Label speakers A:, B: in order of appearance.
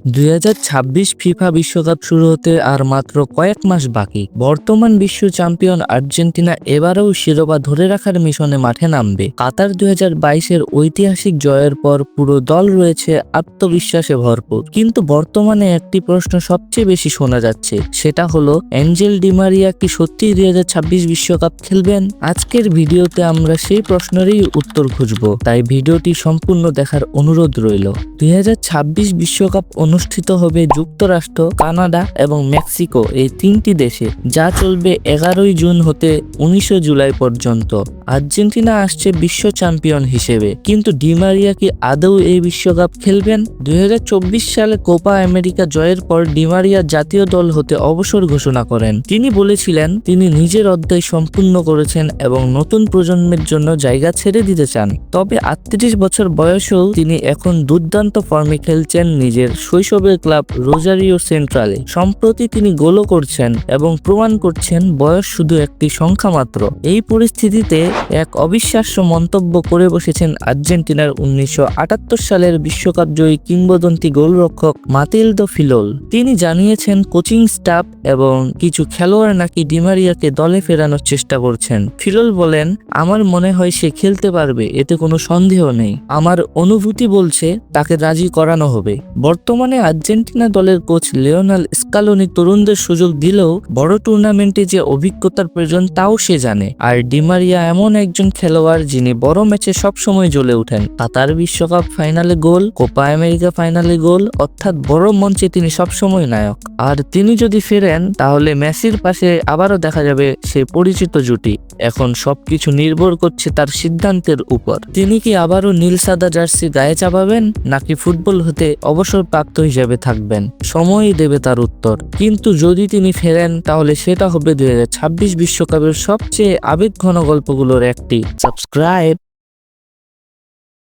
A: 2026 FIFA বিশ্বকাপ শুরু হতে আর মাত্র কয়েক মাস বাকি। বর্তমান বিশ্ব চ্যাম্পিয়ন আর্জেন্টিনা এবারেও শিরোপা ধরে রাখার মিশনে মাঠে নামবে। কাতার 2022-এর ঐতিহাসিক জয়ের পর পুরো দল রয়েছে আত্মবিশ্বাসে ভরপুর। কিন্তু বর্তমানে একটি প্রশ্ন সবচেয়ে বেশি শোনা যাচ্ছে, সেটা হলো অ্যাঞ্জেল ডি মারিয়া কি সত্যিই 2026 বিশ্বকাপ খেলবেন? আজকের ভিডিওতে আমরা সেই প্রশ্নেরই উত্তর খুঁজব, তাই ভিডিওটি সম্পূর্ণ দেখার অনুরোধ রইল। 2026 বিশ্বকাপ অনুষ্ঠিত হবে যুক্তরাষ্ট্র, কানাডা এবং মেক্সিকো এই তিনটি দেশে, যা চলবে 11 জুন হতে 19 জুলাই পর্যন্ত। আর্জেন্টিনা আসছে বিশ্ব চ্যাম্পিয়ন হিসেবে, কিন্তু ডি মারিয়া কি আদৌ এই বিশ্বকাপ খেলবেন? 2024 সালে কোপা আমেরিকা জয়ের পর ডি মারিয়া জাতীয় দল হতে অবসর ঘোষণা করেন। তিনি বলেছিলেন তিনি নিজের অধ্যায় সম্পূর্ণ করেছেন এবং নতুন প্রজন্মের জন্য জায়গা ছেড়ে দিতে চান। তবে 38 বছর বয়সেও তিনি এখন দুর্দান্ত ফর্মে খেলছেন নিজের শৈশবের ক্লাব রোজারিও সেন্ট্রালে। সম্প্রতি তিনি গোলও করছেন এবং প্রমাণ করছেন বয়স শুধু একটি সংখ্যা মাত্র। এই পরিস্থিতিতে এক অবিশ্বাস্য মন্তব্য করে বসেছেন আর্জেন্টিনার 1978 সালের বিশ্বকাপ জয়ী কিংবদন্তি গোলরক্ষক মাতিলদো ফিলোল। তিনি জানিয়েছেন কোচিং স্টাফ এবং কিছু খেলোয়াড় নাকি ডি মারিয়াকে দলে ফেরানোর চেষ্টা করছেন। ফিলোল বলেন, আমার মনে হয় সে খেলতে পারবে, এতে কোনো সন্দেহ নেই। আমার অনুভূতি বলছে তাকে রাজি করানো হবে। বর্তমানে আর্জেন্টিনা দলের কোচ লিওনেল স্কালোনি তরুণদের সুযোগ দিলেও বড় টুর্নামেন্টে যে অভিজ্ঞতার প্রয়োজন তাও সে জানে। আর ডি মারিয়া এমন একজন খেলোয়াড় যিনি বড় ম্যাচে সবসময় জ্বলে ওঠেন। কাতার বিশ্বকাপ ফাইনালে গোল, কোপা আমেরিকা ফাইনালে গোল, অর্থাৎ বড় মঞ্চে তিনি সবসময় নায়ক। আর তিনি যদি ফেরেন তাহলে মেসির পাশে আবারও দেখা যাবে সেই পরিচিত জুটি। এখন সবকিছু নির্ভর করছে তার সিদ্ধান্তের উপর। তিনি কি আবারও নীল সাদা জার্সি গায়ে চাপাবেন নাকি ফুটবল হতে অবসরপ্রাপ্ত হিসেবে থাকবেন? সময়ই দেবে তার উত্তর। কিন্তু যদি তিনি ফেরেন তাহলে সেটা হবে 2026 বিশ্বকাপের সবচেয়ে আবেগঘন গল্পগুলোর একটি। সাবস্ক্রাইব।